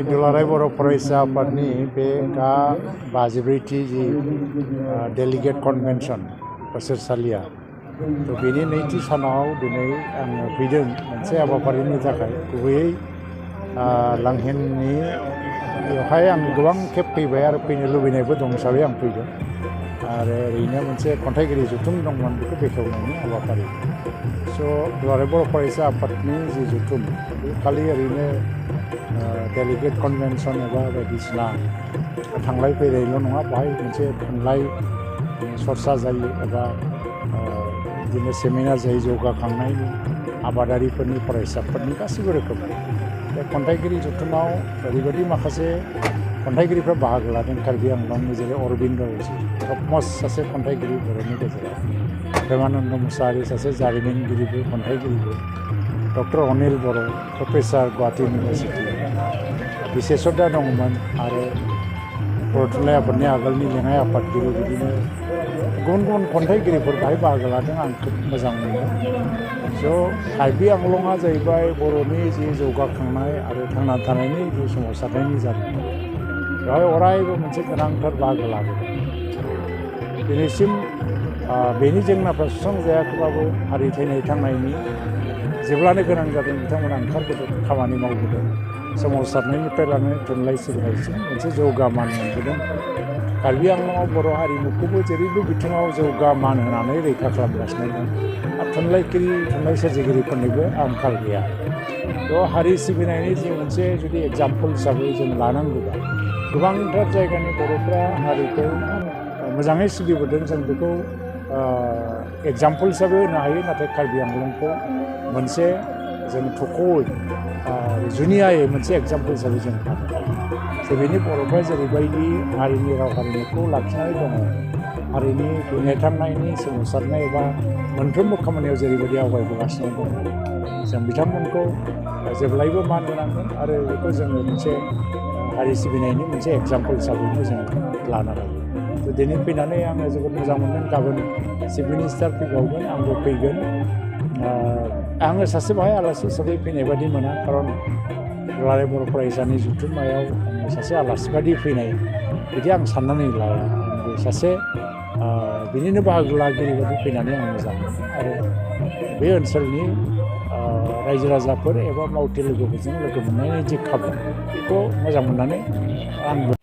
दुलाराय बर' फरायसा आफादनि बे गा 54थि जि डेलिगेट कनभेनसन बोसोरसालिया तो बेनि नैथि सानाव दिनै आङो फैदों मोनसे हाबाफारिनि थाखाय गुबैयै लांहेननि बेवहाय आं गोबां खेब फैबाय आरो फैनो लुबैनायबो दं हिसाबै आं फैदों आरो ओरैनो मोनसे खन्थाइगिरि जथुम दंमोन बेखौ बेखेवनायनि हाबाफारि दुलाराय बर' फरायसा आफादनि जि जथुम बे खालि ओरैनो डेलिगेट कनभेनसन एबा बायदिसिना थांलाय फैलायल' नङा बाहाय मोनसे थुनलाइ सरसा जायो एबा बिदिनो सेमिनार जायो जौगाखांनायनि आबादारिफोरनि फरायसाफोरनि गासैबो रोखोमनि बे खन्थाइगिरि जथुमाव ओरैबायदि माखासे खन्थाइगिरिफ्रा बाहागो लादों कार्बि आंलंनि जेरै अरबिन्द टपमस्ट सासे खन्थाइगिरि बर'नि गेजेराव प्रेमानन्द मुसाहारि सासे जारिमिनगिरिबो खन्थाइगिरिबो डक्टर अनिल बर' प्रफेसार गुवाहाटी इउनिभार्सिटि बिसेसदा दंमोन आरो बर' थुनलाइ आफादनि आगोलनि लेङाइ आफादगिरि बिदिनो गुबुन गुबुन खन्थाइगिरिफोर बाहाय बाहागो लादों आं खोब मोजां मोनो कार्बि आंलंआ जाहैबाय बर'नि जि जौगाखांनाय आरो थांना थानायनि जि सोमावसारनायनि जारिमिन बेवहाय अरायबो मोनसे गोनांथार बाहागो लाबोदों दिनैसिम बेनि जेंनाफ्रा सुस्रांजायाखैबाबो हारि थैनाय थांनायनि जेब्लानो गोनां जादों बिथांमोना ओंखारबोदों खामानि मावबोदों सोमावसारनायनिफ्राय लानानै थुनलाइ सिबिनायसिम मोनसे जौगामान मोनबोदों कार्बि आंलंआव बर' हारिमुखौबो जेरैबो बिथिङाव जौगामान होनानै रैखा खालामगासिनो दं आरो थुनलाइ सोरजिगिरिफोरनिबो आंखाल गैया हारि सिबिनायनि जि मोनसे जुदि एग्जाम्पोल हिसाबै जों लानांगौबा गोबांथार जायगानि बर'फ्रा हारिखौ मोजाङै सिबिबोदों जों बेखौ एग्जाम्पोल हिसाबै होनो हायो नाथाय कार्बि आंलंखौ मोनसे जों थख'यै जुनियायै मोनसे एग्जाम्पोल हिसाबै जों लानो हायो बेनि बर'फ्रा जेरैबायदि हारिनि राव हारिमुखौ लाखिनानै दङ हारिनि थैनाय थांनायनि सोमावसारनाय एबा मोनफ्रोमबो खामानियाव जेरैबायदि आवगायबोगासिनो दङ जों बिथांमोनखौ जेब्लायबो मान होनांगोन आरो बेखौ जोङो मोनसे हारि सिबिनायनि मोनसे एग्जाम्पोल हिसाबैनो जों लानो हायो दिनै फैनानै आङो जोबोद मोजां मोनदों गाबोन चिफ मिनिस्टार फैबावगोन आंबो फैगोन आङो सासे बाहाय आलासि हिसाबै फैनाय बादि मोना खारन दुलाराय बर' फरायसानि जथुम्मायाव आङो सासे आलासि बादि फैनाय बिदि आं साननानै लाया आंबो सासे बिनिनो बाहागो लागिरि बादि फैनानै आं मोजां मोनो आरो बे ओनसोलनि रायजो राजाफोर एबा मावथि लोगोफोरजों लोगो मोननायनि जि खाबु बेखौ मोजां मोननानै आंबो